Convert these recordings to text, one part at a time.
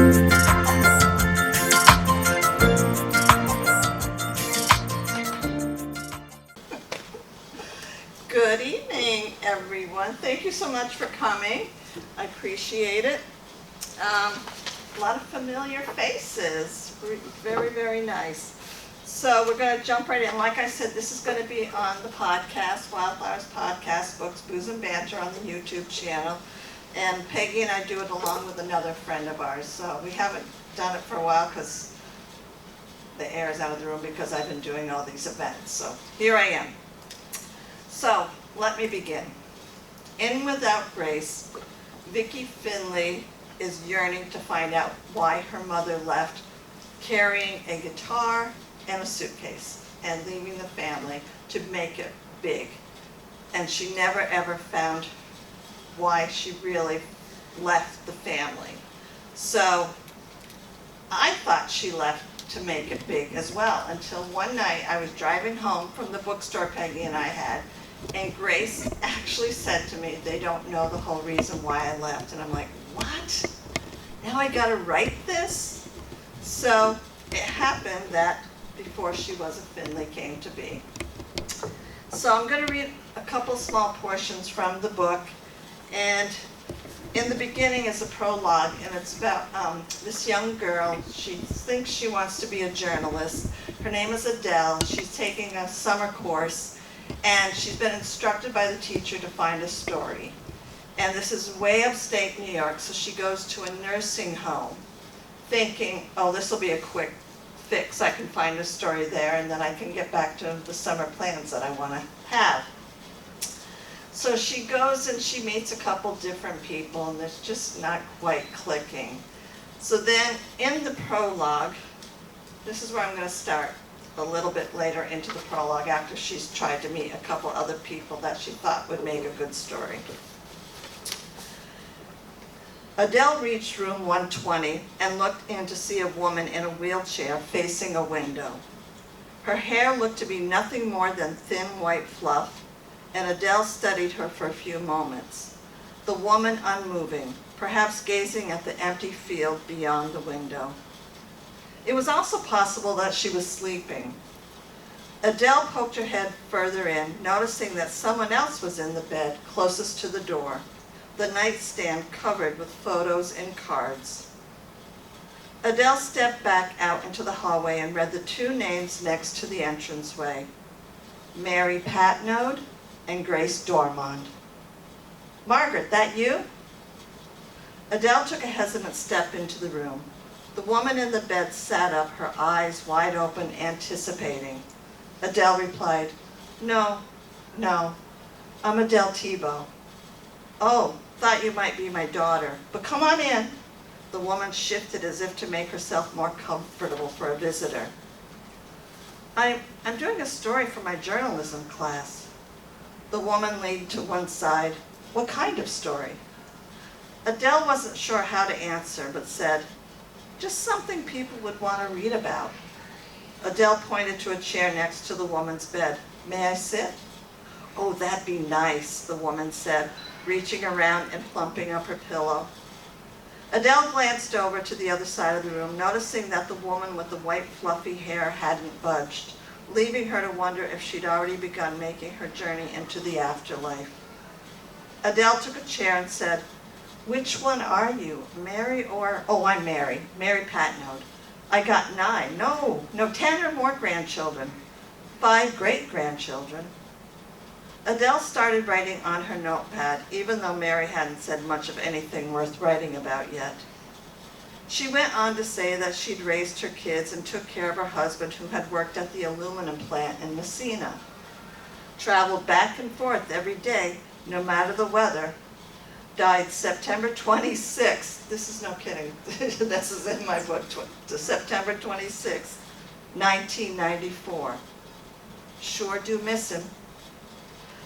Good evening, everyone. Thank you so much for coming. I appreciate it. A lot of familiar faces. Very, very nice. So we're going to jump right in. Like I said, this is going to be on the podcast, Wildflowers Podcast, Books, Booze, and Banter on the YouTube channel. And Peggy and I do it along with another friend of ours. So we haven't done it for a while because the air is out of the room because I've been doing all these events. So here I am. So, let me begin. In Without Grace, Vicki Finley is yearning to find out why her mother left, carrying a guitar and a suitcase and leaving the family to make it big. And she never ever found why she really left the family. So, I thought she left to make it big as well, until one night I was driving home from the bookstore Peggy and I had, and Grace actually said to me, they don't know the whole reason why I left. And I'm like, what? Now I gotta write this? So it happened that before she was a Finley came to be. So I'm gonna read a couple small portions from the book. And in the beginning is a prologue, and it's about this young girl. She thinks she wants to be a journalist. Her name is Adele. She's taking a summer course. And she's been instructed by the teacher to find a story. And this is way upstate New York, so she goes to a nursing home thinking, oh, this will be a quick fix. I can find a story there, and then I can get back to the summer plans that I want to have. So she goes and she meets a couple different people, and it's just not quite clicking. So then in the prologue, this is where I'm going to start. A little bit later into the prologue, after she's tried to meet a couple other people that she thought would make a good story. Adele reached room 120 and looked in to see a woman in a wheelchair facing a window. Her hair looked to be nothing more than thin white fluff, and Adele studied her for a few moments. The woman unmoving, perhaps gazing at the empty field beyond the window. It was also possible that she was sleeping. Adele poked her head further in, noticing that someone else was in the bed closest to the door, the nightstand covered with photos and cards. Adele stepped back out into the hallway and read the two names next to the entranceway, Mary Patnode and Grace Dormond. Margaret, that you? Adele took a hesitant step into the room. The woman in the bed sat up, her eyes wide open, anticipating. Adele replied, No, I'm Adele Tebow. Oh, thought you might be my daughter, but come on in. The woman shifted as if to make herself more comfortable for a visitor. I'm doing a story for my journalism class. The woman leaned to one side. What kind of story? Adele wasn't sure how to answer, but said, just something people would want to read about. Adele pointed to a chair next to the woman's bed. May I sit? Oh, that'd be nice, the woman said, reaching around and plumping up her pillow. Adele glanced over to the other side of the room, noticing that the woman with the white fluffy hair hadn't budged, leaving her to wonder if she'd already begun making her journey into the afterlife. Adele took a chair and said, Which one are you, Mary or... Oh, I'm Mary Patnode. I got 9, no, 10 or more grandchildren. 5 great-grandchildren. Adele started writing on her notepad, even though Mary hadn't said much of anything worth writing about yet. She went on to say that she'd raised her kids and took care of her husband, who had worked at the aluminum plant in Messina. Traveled back and forth every day, no matter the weather. Died September 26th. This is no kidding. This is in my book. September 26th, 1994. Sure do miss him.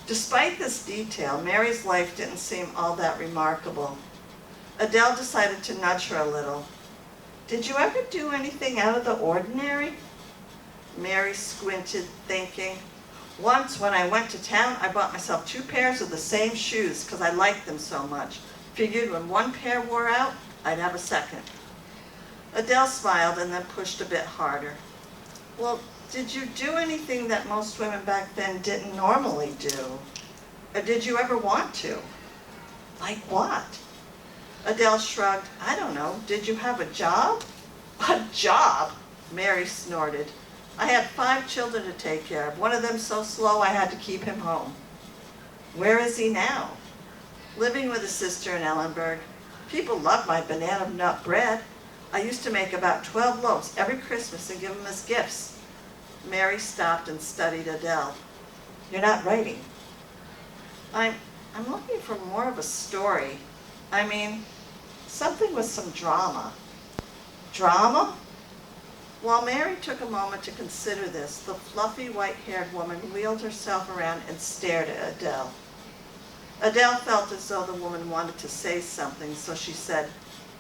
Despite this detail, Mary's life didn't seem all that remarkable. Adele decided to nudge her a little. Did you ever do anything out of the ordinary? Mary squinted, thinking, once when I went to town, I bought myself 2 pairs of the same shoes because I liked them so much. Figured when one pair wore out, I'd have a second. Adele smiled and then pushed a bit harder. Well, did you do anything that most women back then didn't normally do? Or did you ever want to? Like what? Adele shrugged. I don't know. Did you have a job? A job? Mary snorted. I had 5 children to take care of. One of them so slow I had to keep him home. Where is he now? Living with a sister in Ellenburg. People love my banana nut bread. I used to make about 12 loaves every Christmas and give them as gifts. Mary stopped and studied Adele. You're not writing. I'm looking for more of a story. I mean, something with some drama. Drama? While Mary took a moment to consider this, the fluffy white-haired woman wheeled herself around and stared at Adele. Adele felt as though the woman wanted to say something, so she said,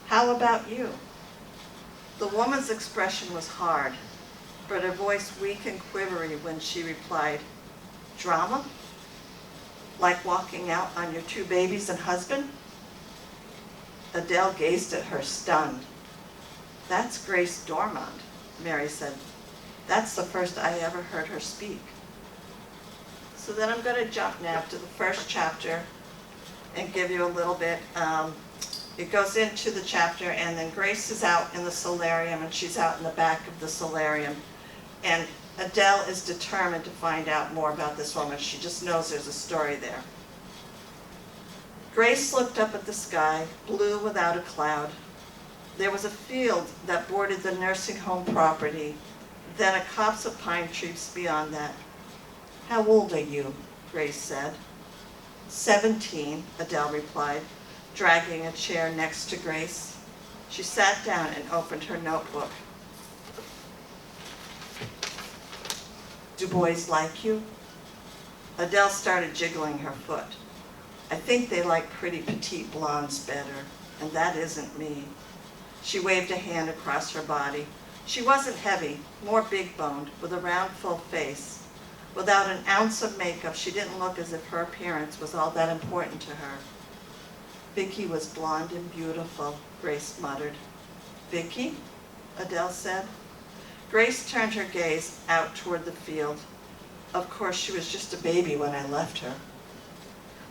"How about you?" The woman's expression was hard, but her voice weak and quivery when she replied, "Drama? Like walking out on your 2 babies and husband?" Adele gazed at her, stunned. "That's Grace Dormont," Mary said. "That's the first I ever heard her speak." So then I'm going to jump now to the first chapter and give you a little bit. It goes into the chapter, and then Grace is out in the solarium, and she's out in the back of the solarium. And Adele is determined to find out more about this woman. She just knows there's a story there. Grace looked up at the sky, blue without a cloud. There was a field that bordered the nursing home property, then a copse of pine trees beyond that. "How old are you?" Grace said. 17, Adele replied, dragging a chair next to Grace. She sat down and opened her notebook. "Do boys like you?" Adele started jiggling her foot. "I think they like pretty petite blondes better, and that isn't me." She waved a hand across her body. She wasn't heavy, more big-boned, with a round, full face. Without an ounce of makeup, she didn't look as if her appearance was all that important to her. "Vicky was blonde and beautiful," Grace muttered. "Vicky?" Adele said. Grace turned her gaze out toward the field. "Of course, she was just a baby when I left her."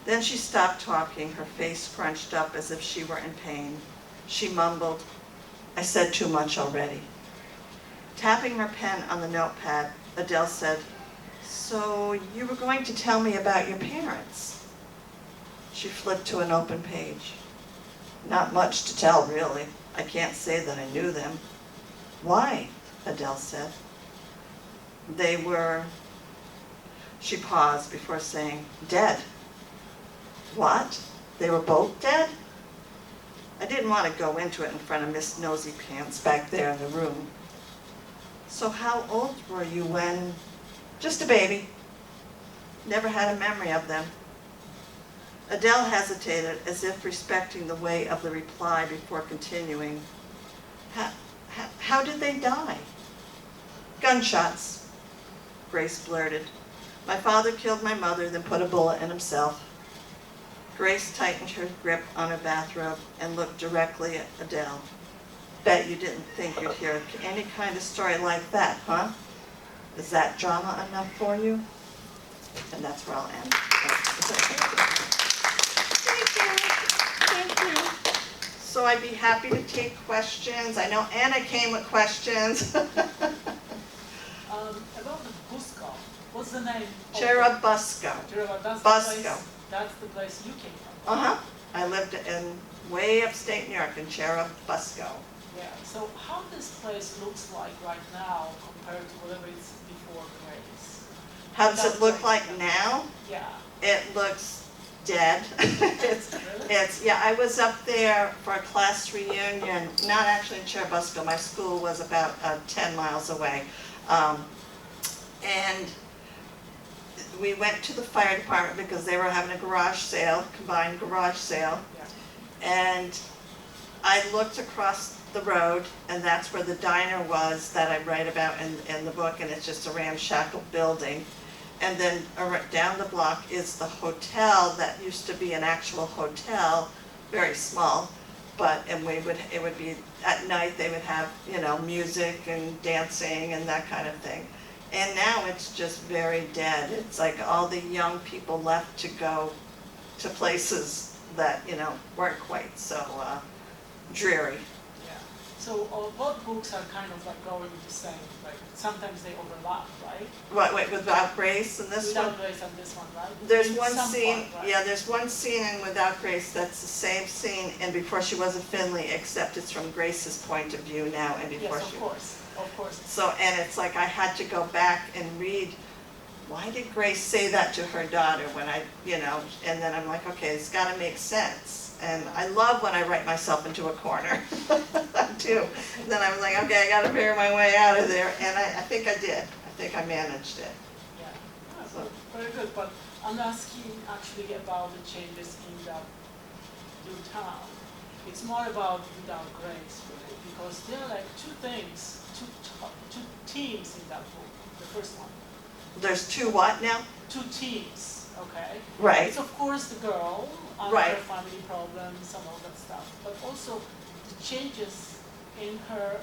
Then she stopped talking, her face scrunched up as if she were in pain. She mumbled, "I said too much already." Tapping her pen on the notepad, Adele said, "So you were going to tell me about your parents?" She flipped to an open page. "Not much to tell, really. I can't say that I knew them." "Why?" Adele said. "They were..." She paused before saying, "Dead." "What? They were both dead?" I didn't want to go into it in front of Miss Nosy Pants back there in the room. "So how old were you when..." "Just a baby. Never had a memory of them." Adele hesitated, as if respecting the way of the reply before continuing. How did they die?" "Gunshots," Grace blurted. "My father killed my mother, then put a bullet in himself." Grace tightened her grip on her bathrobe and looked directly at Adele. "Bet you didn't think you'd hear any kind of story like that, huh? Is that drama enough for you?" And that's where I'll end. Thank you. So I'd be happy to take questions. I know Anna came with questions. About the Busco, what's the name? Cherubusco. Busco. That's the place you came from. Uh-huh. I lived in way upstate New York in Cherubusco. Yeah. So how this place looks like right now compared to whatever it's before Grace? How does it look like now? Yeah. It looks dead. Really? Yeah, I was up there for a class reunion, not actually in Cherubusco. My school was about 10 miles away. And we went to the fire department because they were having a garage sale, combined garage sale. Yeah. And I looked across the road, and that's where the diner was that I write about in the book, and it's just a ramshackle building. And then down the block is the hotel that used to be an actual hotel, very small. and it would be, at night, they would have, you know, music and dancing and that kind of thing. And now it's just very dead. It's like all the young people left to go to places that, you know, weren't quite so dreary. Yeah. So both books are kind of like going the same, like sometimes they overlap, right? What, wait, Without Grace and this one? Without Grace and this one, right? There's In one some scene, part, right? yeah, there's one scene in Without Grace that's the same scene in Before She Was a Finley, except it's from Grace's point of view now and before Yes, she. of course. So, and it's like I had to go back and read, why did Grace say that to her daughter when I, you know, and then I'm like, okay, it's gotta make sense. And I love when I write myself into a corner, I do. And then I was like, okay, I gotta figure my way out of there, and I think I did. I think I managed it. Yeah, so, very good, but I'm asking actually about the changes in that new town. It's more about Without Grace, really, because there are like two things, two teams in that book, the first one. There's two what now? Two teams, okay? Right. It's of course the girl and Right. her family problems and all that stuff, but also the changes in her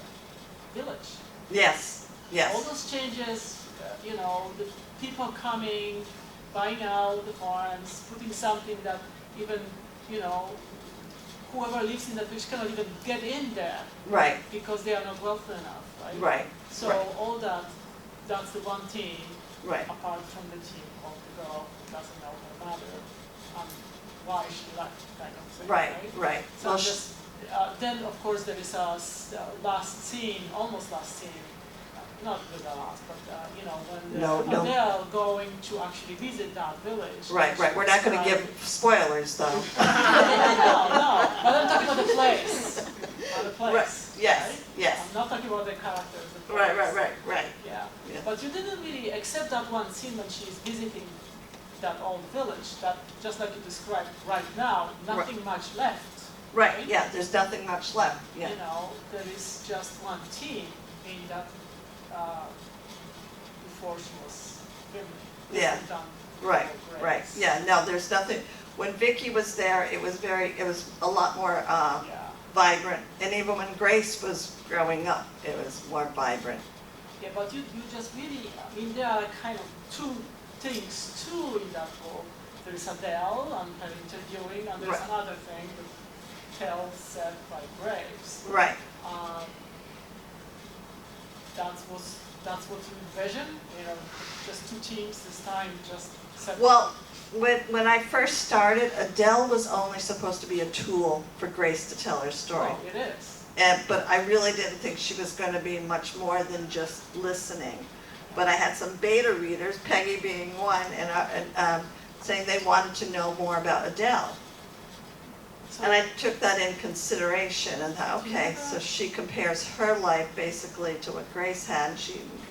village. Yes, All yes, those changes, you know, the people coming, buying out the farms, putting something that even, you know, whoever lives in that village cannot even get in there right, because they are not wealthy enough, right? right, So right. all that, that's the one team, right, apart from the team of the girl who doesn't know her mother and why she left, kind of thing, right, right. So Well, just, then of course there is a last scene, almost last scene, not the last, but you know, when No, no. Adele going to actually visit that village. Right, right, we're not gonna give spoilers though. No, but I'm talking about the place, the place. Right, yes, right? yes. I'm not talking about the characters, the place. Right. Yeah. Yeah. But you didn't really, except that one scene when she's visiting that old village, that just like you described right now, nothing much left. Right, yeah, there's nothing much left, yeah. You know, there is just one team in that before she was filming. Yeah. Done Right, for right, Grace. yeah, no, there's nothing, when Vicky was there, it was a lot more Yeah. vibrant. And even when Grace was growing up, it was more vibrant. Yeah, but you just really, I mean, there are kind of two things too in that book. There's Adele and her interviewing, and there's Right. another thing, the tale said by Graves. Right, That's what you envision, you know, just two teams this time, just separate. well, when I first started, Adele was only supposed to be a tool for Grace to tell her story. Oh, it is. But I really didn't think she was going to be much more than just listening. But I had some beta readers, Peggy being one, and saying they wanted to know more about Adele. So, And I took that in consideration and thought, okay, so she compares her life basically to what Grace had.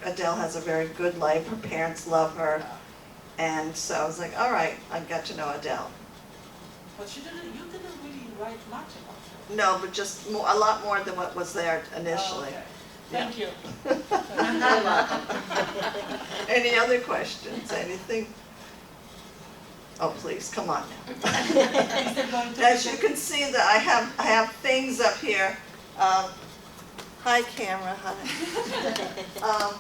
Adele has a very good life, her parents love her. And so I was like, all right, I got to know Adele. but you didn't really write much about her. No, but just more, a lot more than what was there initially. Oh, okay. Thank you. Any other questions, anything? Oh, please, come on now. Is there going to As be you can see that I have things up here. Hi, camera, hi.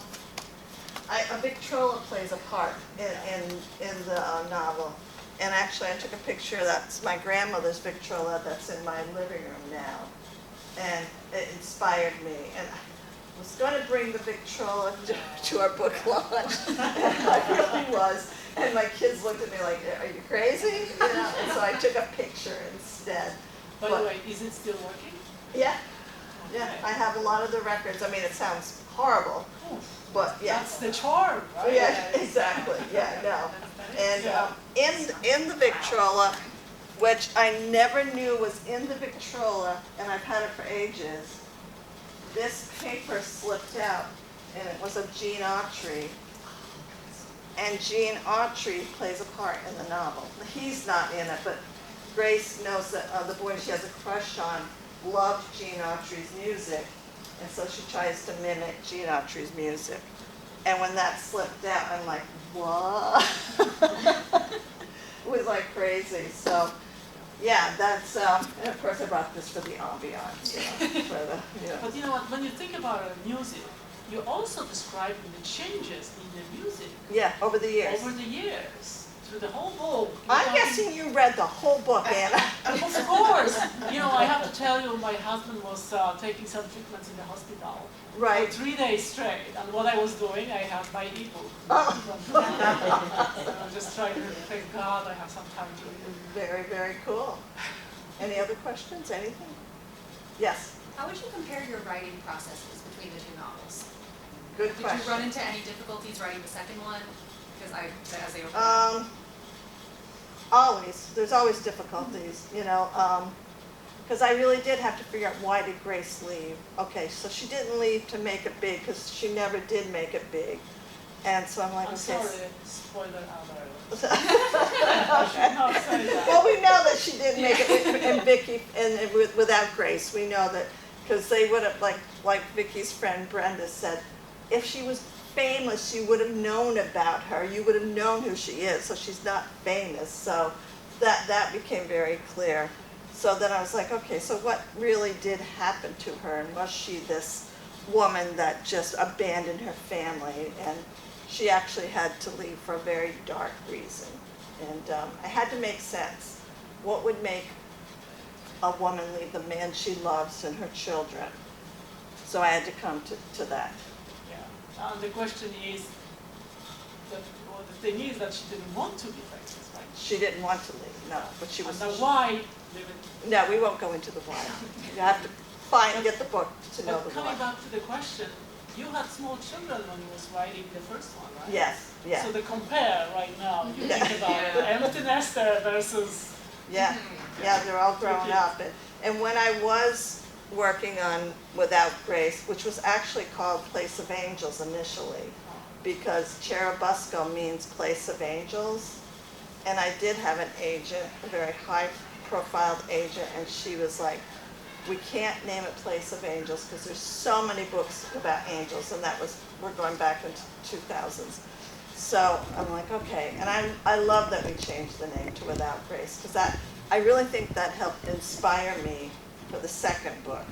A Victrola plays a part in the novel. And actually, I took a picture, that's my grandmother's Victrola that's in my living room now. And it inspired me. And I was going to bring the Victrola to our book launch. And I really was. And my kids looked at me like, are you crazy? You know? And so I took a picture instead. By the way, is it still working? Yeah, yeah, Okay. I have a lot of the records. I mean, it sounds horrible, Ooh, but yeah. that's the charm, right? Yeah, exactly, yeah, no. And in the Victrola, which I never knew was in the Victrola, and I've had it for ages, this paper slipped out, and it was of Gene Autry. And Gene Autry plays a part in the novel. He's not in it, but Grace knows that the boy she has a crush on loves Gene Autry's music, and so she tries to mimic Gene Autry's music. And when that slipped out, I'm like, what? It was like crazy. So Yeah, that's, and of course I brought this for the ambiance, for the, But you know what, when you think about music, you're also describing the changes in the music Yeah, over the years. over the years. Through the whole book. I'm guessing you read the whole book, Anna. Of course. You know, I have to tell you, my husband was taking some treatments in the hospital. Right. For 3 days straight. And what I was doing, I had my ebook. Oh. And I'm just trying to, thank God I have some time to read it. Very, very cool. Any other questions, anything? Yes, How would you compare your writing processes between the two novels? good Did question. you run into any difficulties writing the second one? Because as they open Always, there's always difficulties, because I really did have to figure out why did Grace leave. Okay, so she didn't leave to make it big, because she never did make it big. And so I'm like, I'm okay. sorry, spoiler alert. I Okay. should not say that. Well, we know that she didn't make it in Vicky and without Grace. We know that, because they would have, like Vicky's friend Brenda said, if she was famous, you would have known about her. You would have known who she is. So she's not famous. So that became very clear. So then I was like, okay, so what really did happen to her? And was she this woman that just abandoned her family? And she actually had to leave for a very dark reason. And I had to make sense. What would make a woman leave the man she loves and her children? So I had to come to that. Yeah. The question is, the thing is that she didn't want to be famous, right? She didn't want to leave, no, but she was. And the why, No, we won't go into the why. You have to get the book to know but the coming why. back to the question, you had small children when you was writing the first one, right? Yes, yeah, So the compare right now, you Yeah. think about it, empty nester versus, yeah, yeah, they're all grown up. And when I was working on Without Grace, which was actually called Place of Angels initially, because Cherubusco means Place of Angels. And I did have an agent, a very high-profile agent, and she was like, we can't name it Place of Angels because there's so many books about angels, and we're going back into 2000s. So I'm like, okay, and I love that we changed the name to Without Grace, because I really think that helped inspire me for the second book,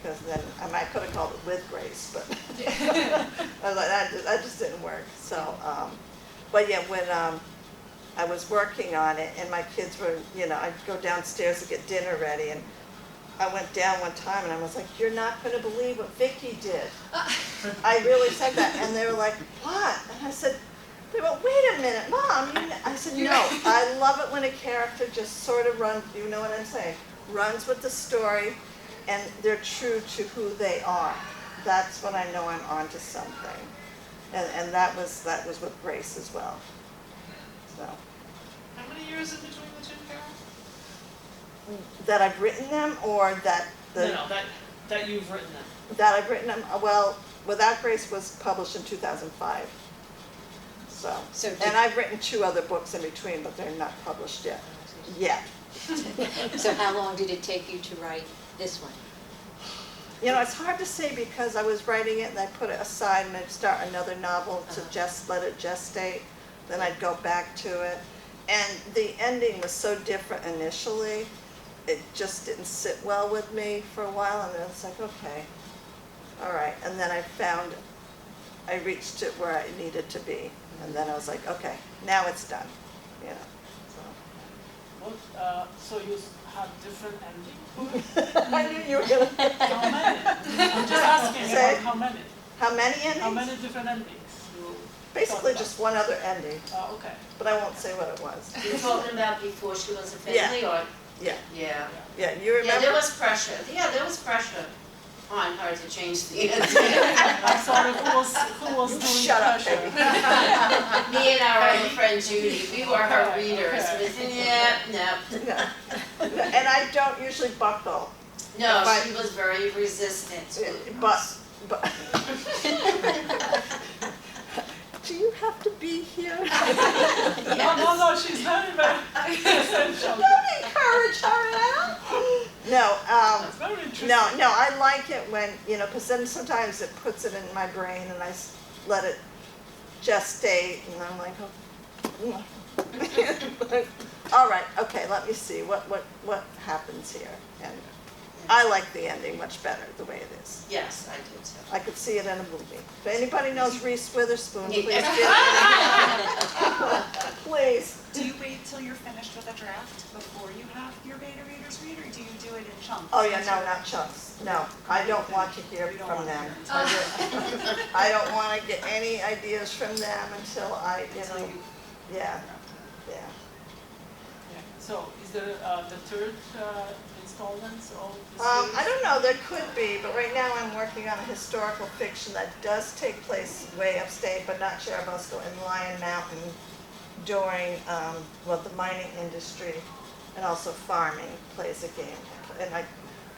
because then I could have called it With Grace, but I was like, that just didn't work. So, but yeah, when I was working on it, and my kids were, I'd go downstairs to get dinner ready, and I went down one time, and I was like, you're not going to believe what Vicky did. I really said that, and they were like, what? And I said, they went, wait a minute, Mom. I said, no, I love it when a character just sort of runs, you know what I'm saying, runs with the story, and they're true to who they are. That's when I know I'm onto something. And that was with Grace as well. So. how many years in between the two, Carol? That I've written them, or that that you've written them. that I've written them. Well, Without Grace was published in 2005. So And I've written 2 other books in between, but they're not published yet. so how long did it take you to write this one? It's hard to say because I was writing it and I put it aside and I'd start another novel to just let it gestate. Then I'd go back to it. And the ending was so different initially, it just didn't sit well with me for a while, and then it's like, okay, all right. And then I reached it where I needed to be. And then I was like, okay, now it's done. So you had different endings? I knew you were going to. How many? I'm just asking Say? about how many. How many endings? How many different endings? Basically just one other ending, Okay. but I won't say what it was. You're talking about before she was a Finley, or? Yeah, Yeah. yeah, you Yeah, remember? there was pressure. Yeah, there was pressure on her to change the ending. I'm sorry, who was doing Shut up, pressure? baby. Me and our other friend Judy, we were her Okay, readers. okay. We said, yeah, no. No. And I don't usually buckle, No, But- she was very resistant to it. but. Do you have to be here? No, she's very, very essential. Don't encourage her now. No, It's very interesting. no, I like it when, because then sometimes it puts it in my brain and I let it gestate, and I'm like, oh. All right, okay, let me see, what happens here? And I like the ending much better, the way it is. Yes, I did too. I could see it in a movie. If anybody knows Reese Witherspoon, please Yeah. get it. Please. Do you wait till you're finished with a draft before you have your beta readers read, or do you do it in chunks? Oh, yeah, no, not chunks. No, I don't want to hear You don't from want to them. hear. I don't want to get any ideas from them until I, Until you- yeah, yeah. Yeah. So is there the third installment of the I series? don't know, there could be, but right now I'm working on a historical fiction that does take place way upstate, but not Cherubusco, in Lion Mountain during, the mining industry and also farming plays a game. And I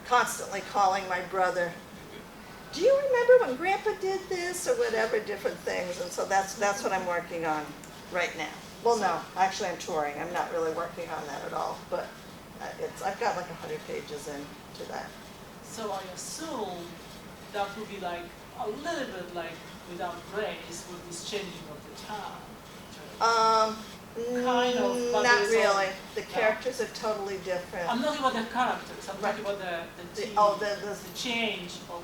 constantly calling my brother, do you remember when Grandpa did this or whatever, different things, and so that's what I'm working on right now. Well, no, actually I'm touring, I'm not really working on that at all, but I've got like 100 pages into that. So I assume that would be like a little bit like Without Grace with this changing of the town. Kind of, but Not there's really. a- The characters are totally different. I'm not talking about the characters, I'm Right. talking about the team, The the change of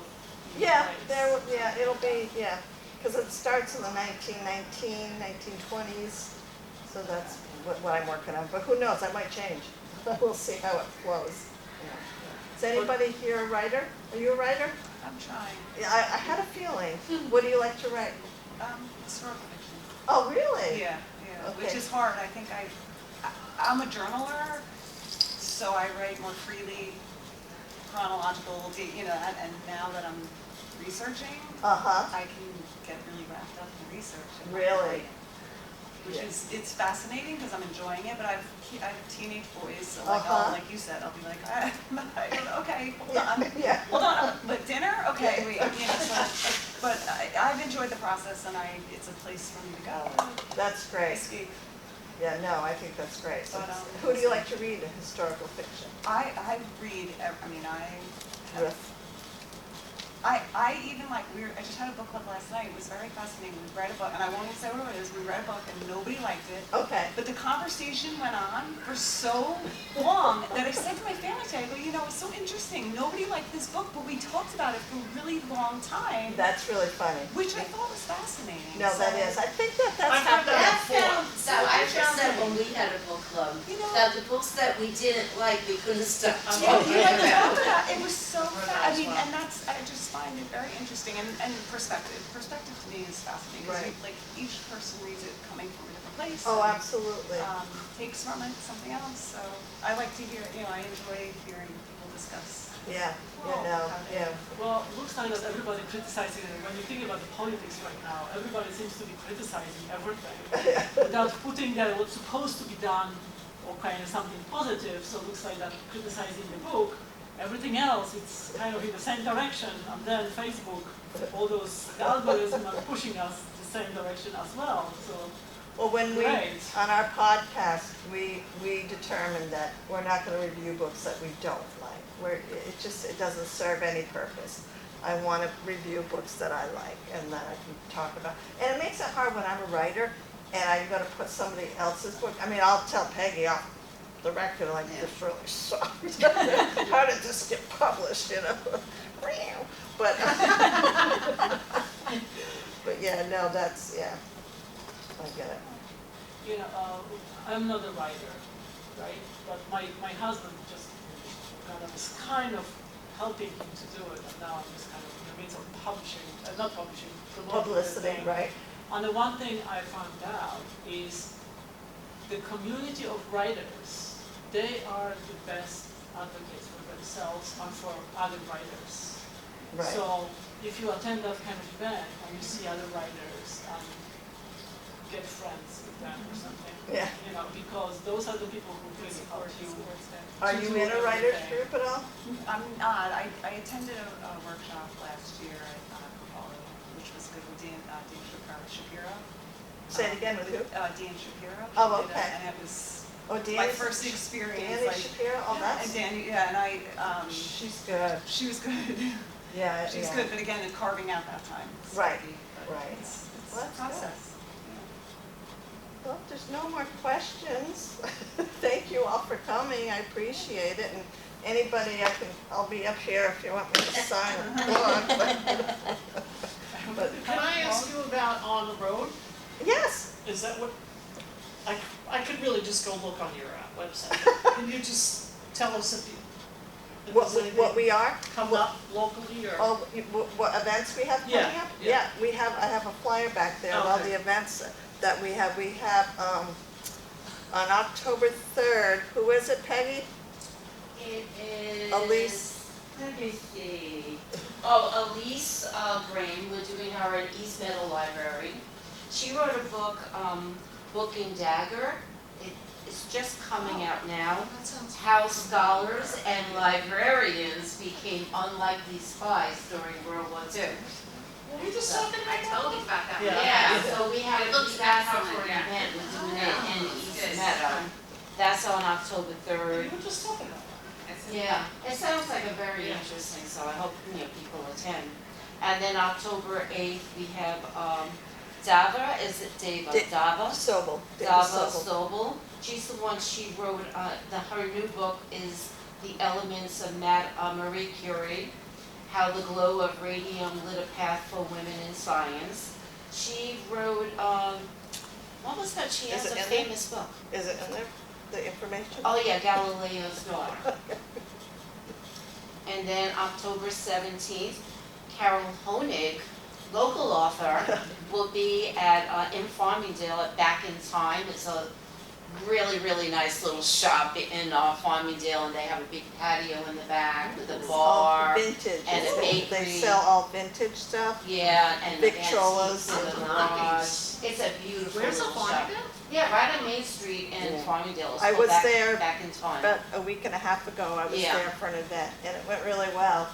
yeah, Grace. it'll be, yeah, because it starts in the 1920s, so that's what I'm working on. But who knows, I might change. We'll see how it flows. Is anybody here a writer? Are you a writer? I'm trying. Yeah, I had a feeling. What do you like to write? Historical fiction. Oh, really? Yeah, which Okay. is hard. I think I'm a journaler, so I write more freely, chronological, and now that I'm researching, Uh-huh. I can get really wrapped up in research. and Really? Which Yeah. it's fascinating because I'm enjoying it, but I have teenage boys, so Uh-huh. like you said, I'll be like, okay, hold on. Yeah. Hold on, but dinner? Okay, wait, but I've enjoyed the process, and it's a place for me to go. That's great. Escape. Yeah, no, I think that's great. But, Who do you like to read in historical fiction? I read, With? I even I just had a book club last night. It was very fascinating. We read a book, and I won't say what it is. We read a book, and nobody liked it. Okay. But the conversation went on for so long that I said to my family today, it's so interesting. Nobody liked this book, but we talked about it for a really long time, That's really funny. which I thought was fascinating. No, that is. I think that's happened. I found that when we had a book club, that the books that we didn't like, we couldn't stop Yeah, talking we had to talk about. about it. It was so and I just find it very interesting, and perspective. Perspective to me is fascinating, because Right. each person reads it coming from a different place. Oh, and, absolutely. takes from it something else, so I like to hear, I enjoy hearing people discuss. Yeah, yeah. Well, it looks like that everybody criticizing, when you think about the politics right now, everybody seems to be criticizing everything without putting that what's supposed to be done or kind of something positive. So it looks like that criticizing the book, everything else it's kind of in the same direction, and then Facebook, all those algorithms are pushing us the same direction as well. So Well, when we, Right. on our podcast, we determined that we're not going to review books that we don't like. It doesn't serve any purpose. I want to review books that I like and that I can talk about. And it makes it hard when I'm a writer and I'm going to put somebody else's book. I mean, I'll tell Peggy off the record, like, this really sucked. How did this get published, But, but yeah, no, that's, yeah. I get it. I'm not a writer, right? But my husband just was kind of helping him to do it, and now I'm just kind of in the midst of publishing, not publishing, promoting the Publicity, thing. right? And the one thing I found out is the community of writers, they are the best advocates for themselves and for other writers. Right. So if you attend that kind of event and you see other writers, get friends with them or something. Yeah. Because those are the people who really help you. Are you in a writer's group at all? I'm not. I attended a workshop last year at Poly, which was good with Dean Shapiro. Say it again with who? Dean Shapiro. Oh, She did okay. And it was Oh, Danny. my first experience. Danny Shapiro. Oh, And that's. Danny, and She's good. she was good. Yeah. She's yeah. good, but again, it's carving out that time. It's Right, tricky, but right. It's Well, a that's good. process. Well, if there's no more questions, thank you all for coming, I appreciate it, and anybody, I'll be up here if you want me to sign a book. But, Can I ask you about On the Road? yes, Is that what, I could really just go look on your website. Can you just tell us if there's what we anything are, coming up locally or? oh, what events we have coming Yeah, up? yeah. I have a flyer back there of all Okay. the events that we have. We have, on October 3rd, who is it, Peggy? It is. Elise. Let me see. Oh, Elise Grain, we're doing her at East Meadow Library. She wrote a book, Booking Dagger. It's just coming out now. That sounds. How scholars and librarians became unlikely spies during World War II. Were we just talking I about told you about that one. Yeah, so we have, It looks we asked her excellent, for an yeah. event, we're doing it Yeah. in Looks East good. Meadow. That's on October that? 3rd. We were just talking about that. Yeah, it sounds like a very Yeah. interesting, so I hope, people attend. And then October 8th, we have, Dava, is it Dava? Dava? Sobel. Dava Sobel. She's the one, she wrote, her new book is The Elements of Marie Curie, How the Glow of Radium Lit a Path for Women in Science. She wrote, what was that, she Is has it a in there? famous book. Is it in there, the information? Oh yeah, Galileo's daughter. And then October 17th, Carol Hoenig, local author, will be at, in Farmingdale at Back in Time. It's a really, really nice little shop in Farmingdale, and they have a big patio in the back with a It's all bar. vintage. and a They bakery. sell all vintage stuff. Yeah, and Victrolas. antiques in the garage. It's a beautiful Where's the little shop. Farmingdale? Yeah, right on Main Street in Yeah. Farmingdale. It's I called was Back- there Back in Time. About a week and a half ago, I was Yeah. there for an event, and it went really well.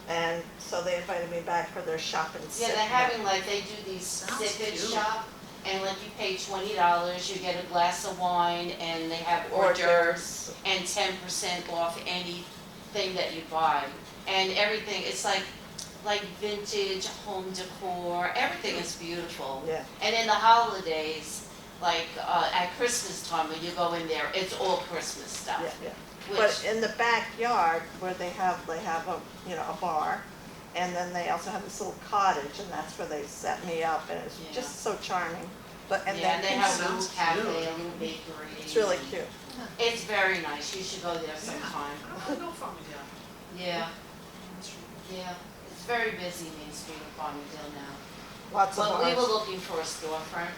And so they invited me back for their shop and Yeah, sit. they're having they do these Sounds sippage cute. shop, and you pay $20, you get a glass of wine, and they have hors d'oeuvres, Orders. and 10% off anything that you buy. And everything, it's like vintage home decor, everything is beautiful. Yeah, And in the holidays, at Christmas time, when you go in there, it's all Christmas stuff. yeah. Which, But in the backyard where they have a, a bar, and then they also have this little cottage, and that's where they set me up, and it's Yeah. just so charming. But, and yeah, then and they have a people- little Sounds cafe, cute. a little bakery. it's really cute. It's very nice, you should go there sometime. I don't know Farmingdale. Yeah, yeah, it's very busy, Main Street of Farmingdale now. Lots of But we were bars. looking for a storefront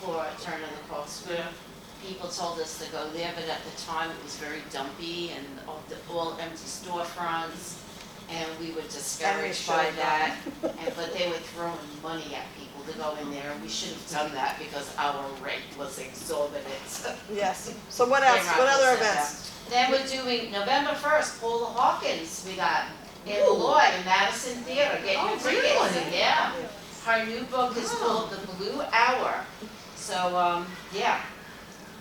for Turn of the Corkscrew. Yeah. People told us to go there, but at the time it was very dumpy and all empty storefronts, and we were discouraged by should've that. But they were throwing money at people to go in there, and we should have done that because our rate was exorbitant. Yes. So what else? What other events? Then we're doing November 1st, Paula Hawkins, we got in Malloy, in Madison Theater, get your tickets, yeah. Her new book is called The Blue Hour, so, yeah.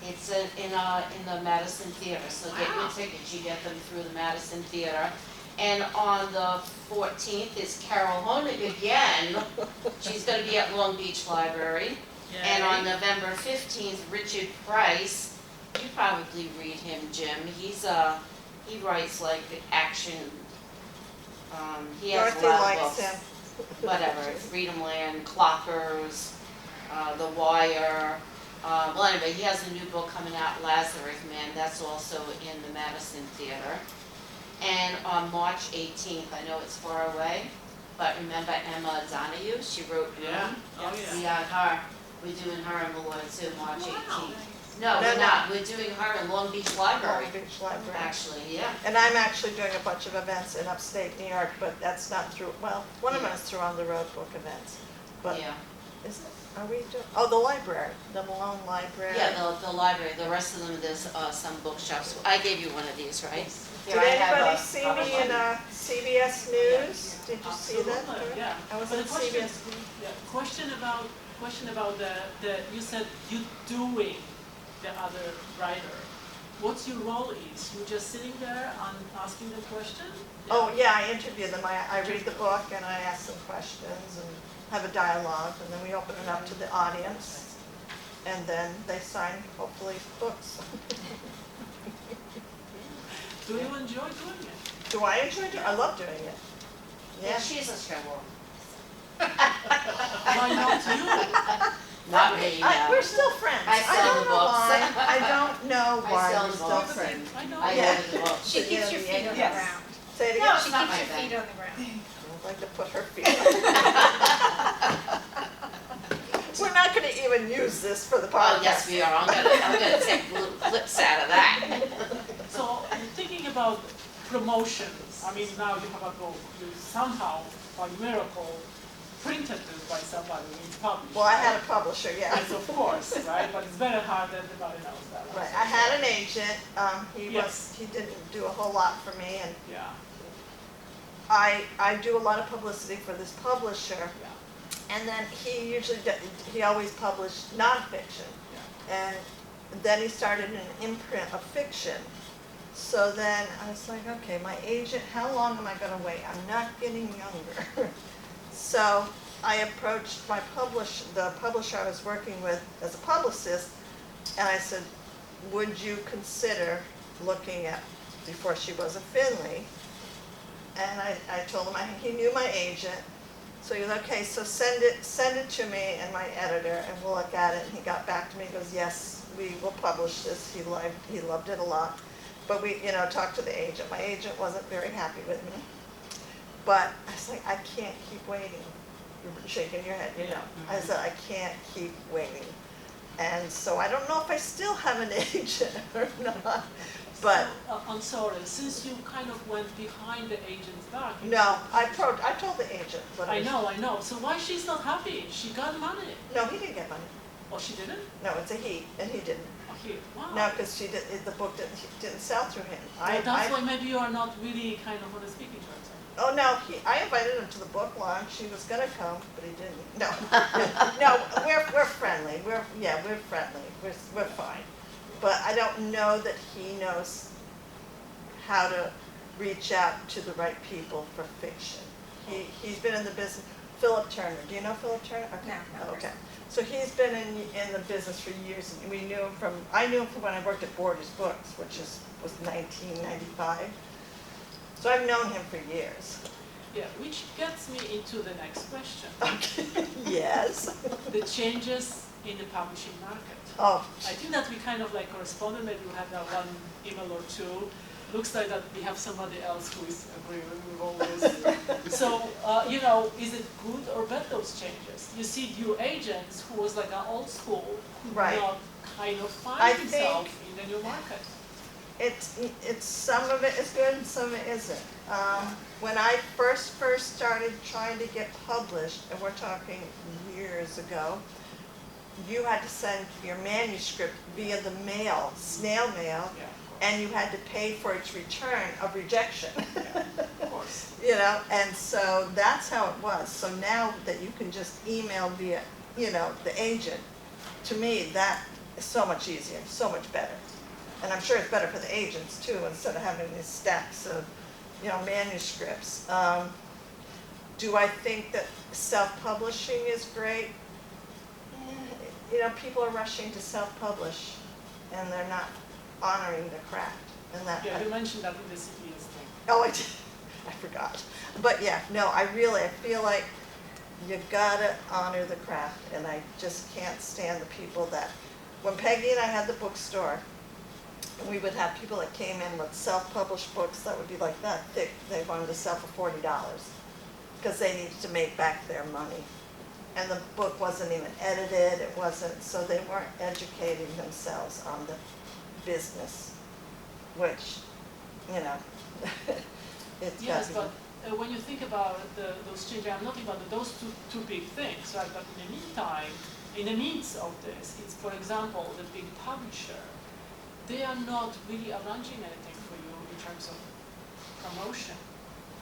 It's in the Madison Theater, so get your tickets, you get them through the Madison Theater. And on the 14th is Carol Hoenig again, she's gonna be at Long Beach Library. And on November 15th, Richard Price, you probably read him, Jim, he writes action, he has a Dorothy lot of likes books. him. Whatever, Freedom Land, Clockers, The Wire. Well, anyway, he has a new book coming out, Lazarus Man, that's also in the Madison Theater. And on March 18th, I know it's far away, but remember Emma Donahue, she wrote Yeah, Room? oh We yeah. got her, we're doing her in Malloy too, March Wow. 18th. No, we're No. not, we're doing her in Long Beach Library, Long Beach Library. actually, yeah. And I'm actually doing a bunch of events in upstate New York, but that's not through, well, one of them is through On the Road book events. But Yeah, is it, are we doing, oh, the library, the Malone Library. yeah, the library, the rest of them, there's some bookshops. I gave you one of these, right? Here, Did I have anybody a- see me in CBS News? Did you see that? Absolutely, yeah. I was But on the question, CBS. yeah, question about the, you said you doing the other writer. What's your role is? You just sitting there and asking the question? Oh, yeah, I interview them. I read the book and I ask them questions and have a dialogue, and then we open it up to the audience. and then they sign, hopefully, books. Do you enjoy doing it? Do I enjoy it? I love doing it. Yeah, Yeah. she's a showwoman. Why not you? Not me, We're no. still friends. I sell don't the know books. why. I don't know I why sell we're the still books. friends. I know. I Yeah. order the books. She keeps your feet on the Yes. ground. Say it No, again. it's She not keeps my your thing. feet on the ground. I'd like to put her feet on. We're not gonna even use this for the podcast. Oh, yes, we are. I'm gonna take little clips out of that. So thinking about promotions, I mean, now you have a book, you somehow, by miracle, printed this by somebody and published. Well, I had a right? publisher, yeah. Yes, of course, right? But it's better hard than everybody knows that. Right, I had an agent, Yes. he didn't do a whole lot for me, and Yeah, I do a lot of publicity for this publisher, yeah, and then he always published nonfiction. yeah. And then he started an imprint of fiction. So then I was like, okay, my agent, how long am I gonna wait? I'm not getting younger. So I approached the publisher I was working with as a publicist, and I said, would you consider looking at, before she was a Finley? And I told him, he knew my agent, so he was, okay, so send it to me and my editor, and we'll look at it. And he got back to me, he goes, yes, we will publish this. He loved it a lot. But we, talked to the agent. My agent wasn't very happy with me. But I was like, I can't keep waiting. You're shaking your head, I said, I can't keep waiting. And so I don't know if I still have an agent or not, but So, I'm sorry, since you kind of went behind the agent's back. no, I told the agent what I was. know, so why she's not happy? She got money. No, he didn't get money. Oh, she didn't? No, it's a he, and he didn't. Oh, here, wow. No, because the book didn't sell through him. Well, that's why maybe you are not really kind of on a speaking terms. Oh, no, I invited him to the book launch. He was gonna come, but he didn't. No, no, we're friendly. We're friendly. We're fine. But I don't know that he knows how to reach out to the right people for fiction. He's been in the business. Philip Turner. Do you know Philip Turner? Okay. No. Okay. So he's been in the business for years. And I knew him from when I worked at Borders Books, which was 1995. So I've known him for years. Yeah, which gets me into the next question. Okay. Yes. The changes in the publishing market. Oh, I think that we kind of like corresponded, maybe we had that one email or two. Looks like that we have somebody else who is agreeing with all this. So, is it good or bad, those changes? You see your agents who was like an old school, could Right. not kind of find I himself think- in the new market. it's some of it is good and some of it isn't. When I first started trying to get published, and we're talking years ago, you had to send your manuscript via the mail, snail mail, Yeah, and you had to pay for its return of rejection. of course. And so that's how it was. So now that you can just email via, the agent, to me, that is so much easier, so much better. And I'm sure it's better for the agents too, instead of having these stacks of, manuscripts. Do I think that self-publishing is great? People are rushing to self-publish, and they're not honoring the craft, and that. Yeah, you mentioned that in the CBS thing. Oh, I did. I forgot. But yeah, no, I feel like you gotta honor the craft, and I just can't stand the people that, when Peggy and I had the bookstore, we would have people that came in with self-published books that would be like that thick, they wanted to sell for $40, because they needed to make back their money. And the book wasn't even edited, it wasn't, so they weren't educating themselves on the business, which, it's got Yes, to be. but when you think about those changes, I'm not about those two big things, right? But in the meantime, in the midst of this, it's, for example, the big publisher, they are not really arranging anything for you in terms of promotion.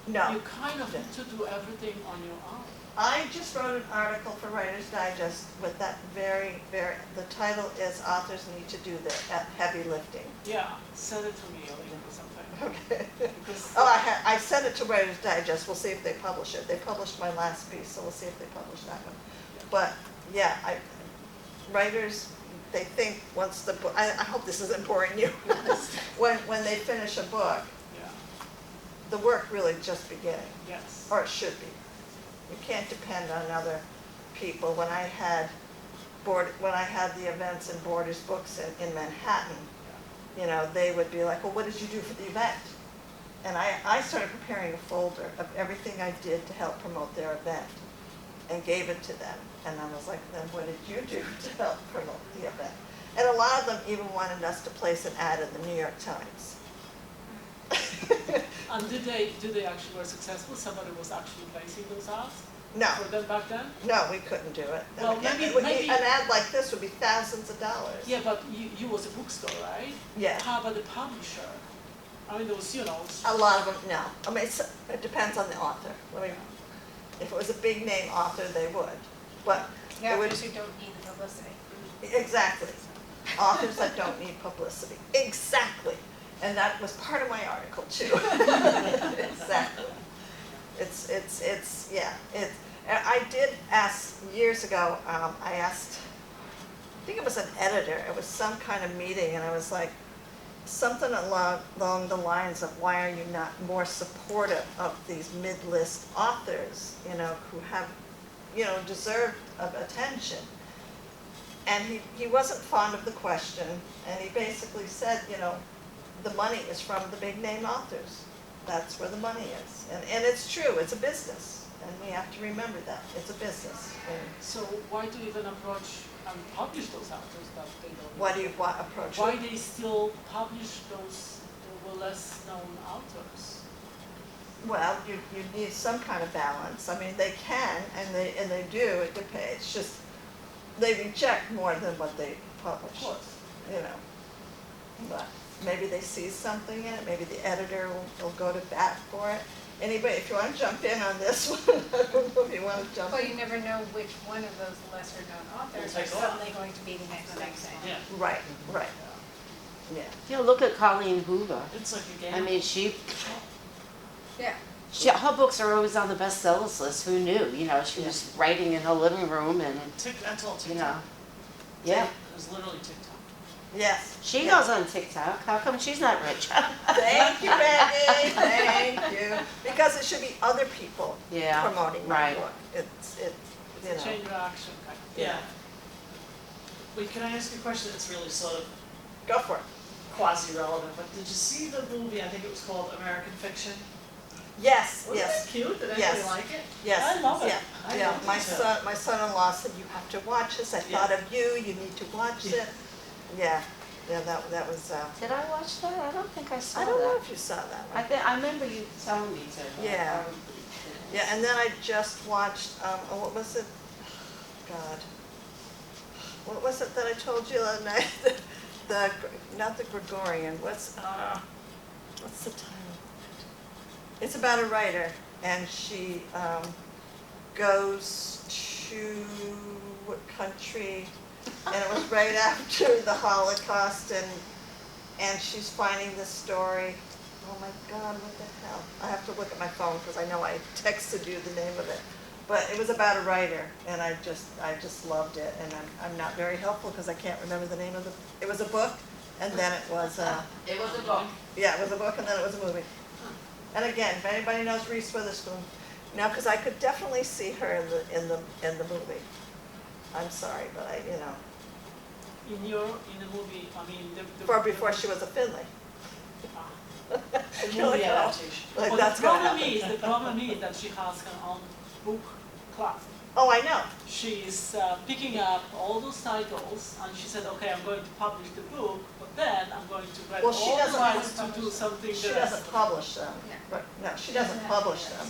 No. You kind of have to do everything on your own. I just wrote an article for Writer's Digest with that the title is Authors Need to Do the Heavy Lifting. Yeah, send it to me or link or something. Okay. Because I sent it to Writer's Digest, we'll see if they publish it. They published my last piece, so we'll see if they publish that one. But, yeah, Writers they think once the book, I hope this isn't boring you, when they finish a book, Yeah, the work really just beginning, yes. or it should be. You can't depend on other people. When I had the events in Borders Books in Manhattan, you know, they would be like, well, what did you do for the event? And I started preparing a folder of everything I did to help promote their event and gave it to them. And I was like, then what did you do to help promote the event? And a lot of them even wanted us to place an ad in the New York Times. And did they actually were successful? Somebody was actually placing those ads No, for them back then? no, we couldn't do it. Well, maybe- An ad like this would be thousands of dollars. Yeah, but you was a bookstore, right? Yeah. How about the publisher? I mean, those, you know. A lot of them, no. I mean, it depends on the author. If it was a big name author, they would. But Yeah, it would, those who don't need the publicity. exactly. Authors that don't need publicity. Exactly. And that was part of my article too. Exactly. I did ask years ago, I asked, I think it was an editor, it was some kind of meeting, and I was like, something along the lines of, why are you not more supportive of these mid-list authors, you know, who have, you know, deserve of attention? And he wasn't fond of the question, and he basically said, you know, the money is from the big name authors. That's where the money is. And it's true, it's a business, and we have to remember that, it's a business. And So why do you even approach and publish those authors that they don't? what do you approach? Why they still publish those less known authors? Well, you need some kind of balance. I mean, they can, and they do, it depends. It's just, they reject more than what they publish. Of course. You know, but maybe they see something in it, maybe the editor will go to bat for it. Anybody, if you want to jump in on this one, I don't know if you want to jump Well, in. you never know which one of those lesser known authors Will are take off. suddenly going to be the next thing. Yeah, Right, right, yeah. You know, look at Colleen Hoover. it's like a game. I mean, Yeah. her books are always on the bestsellers list. Who knew? You know, she was writing in her living room, and That's all TikTok. you know, yeah. It was literally TikTok. Yes. She yeah. goes on TikTok. How come she's not rich? Thank you, Betty, thank you. Because it should be other people Yeah, promoting my right. book. It's, you It's a know. chain reaction kind of. Yeah. Wait, can I ask a question that's really sort of Go for it. quasi-relevant, but did you see the movie, I think it was called American Fiction? Yes, Wasn't yes, that cute? Did Yes. anybody like it? yes. I love it. Yeah, I yeah. love it My too. my son-in-law said, you have to watch this. I Yeah. thought of you, you need to watch Yeah. it. Yeah, yeah, that was, Did I watch that? I don't think I saw I that. don't know if you saw that one. I remember you telling me to. but I Yeah. probably didn't. Yeah, and then I just watched, what was it? God. What was it that I told you the other night? Not the Gregorian, what's the title? It's about a writer, and she goes to what country, and it was right after the Holocaust, and she's finding this story. Oh my God, what the hell? I have to look at my phone because I know I texted you the name of it. But it was about a writer, and I just loved it, and I'm not very helpful because I can't remember the name of it was a book, and then it was, It was a book. yeah, it was a book, and then it was a movie. And again, if anybody knows Reese Witherspoon, now, because I could definitely see her in the movie. I'm sorry, but in the movie, I mean, before she was a Finley. A You're like, movie oh, adaptation. like, Well, that's the gonna problem happen. is, the problem is that she has her own book club. Oh, I know. She is picking up all those titles, and she said, okay, I'm going to publish the book, but then I'm going to get Well, she all the doesn't rights to do something She the doesn't rest. publish them. No. But, no, she doesn't publish them.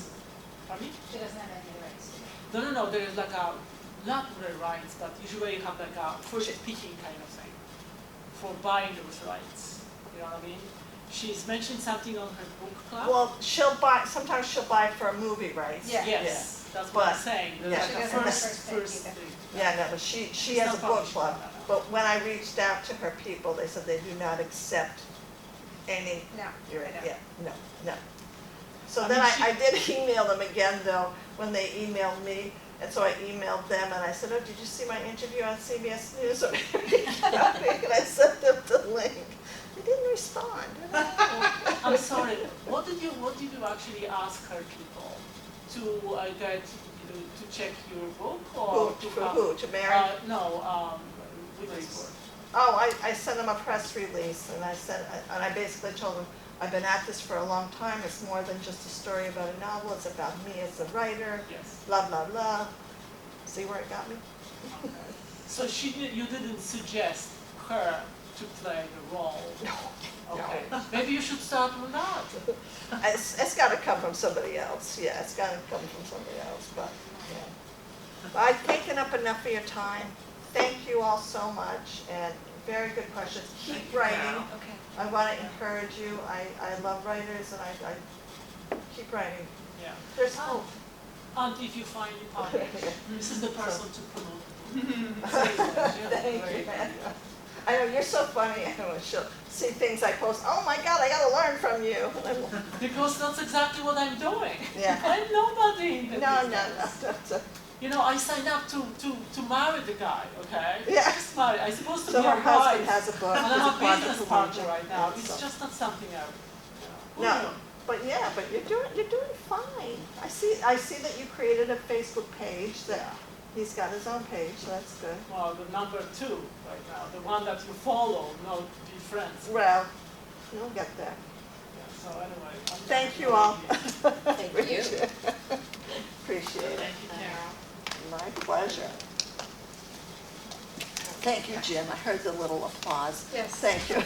Pardon me? She doesn't have any of the rights to it. No, there is like a, not the rights, but usually you have like a first picking kind of thing for buying those rights. You know what I mean? She's mentioned something on her book club. Well, sometimes she'll buy for a movie, right? Yeah. Yes, that's what I'm But- saying. There's yeah. like She a doesn't have first first pick either. thing. Yeah, no, but she She's has not a book publishing, club. no. But when I reached out to her people, they said they do not accept any, No, you're, I don't. yeah, no. So I then mean, I did email them again though, when they emailed me. And so I emailed them and I said, oh, did you see my interview on CBS News? And I sent them the link. They didn't respond. I'm sorry, what did you actually ask her people? To get, to check your book or to For who? To Mary? No, Witness Board. Oh, I sent them a press release and I basically told them, I've been at this for a long time. It's more than just a story about a novel. It's about me as a writer, Yes. blah, blah, blah. See where it got me? So you didn't suggest her to play the role? No. Okay, maybe you should start with that. It's got to come from somebody else. Yeah, it's got to come from somebody else. But yeah, but I've taken up enough of your time. Thank you all so much, and very good questions. Keep writing. Okay. I want to encourage you. I love writers, and I keep writing. Yeah. There's hope. And if you find it published, this is the person to promote. Thank you, man. I know you're so funny. I know she'll see things I post. Oh my God, I got to learn from you. Because that's exactly what I'm doing. Yeah. I'm nobody in the No. business. You know, I signed up to marry the guy, okay? Yeah. Just marry. I'm supposed to So be a her husband wife. has a book. And He's I'm a project business for partner Mojo. right now. Yeah, It's so- just not something I, No, but yeah, but you're doing fine. I see that you created a Facebook page that he's got his own page, so that's good. Well, the number 2 right now, the one that you follow, not be friends. Well, you'll get there. Yeah, so anyway. Thank you all. Thank you. Appreciate it. Thank you, Carol. My pleasure. Thank you, Jim. I heard the little applause. Yes. Thank you.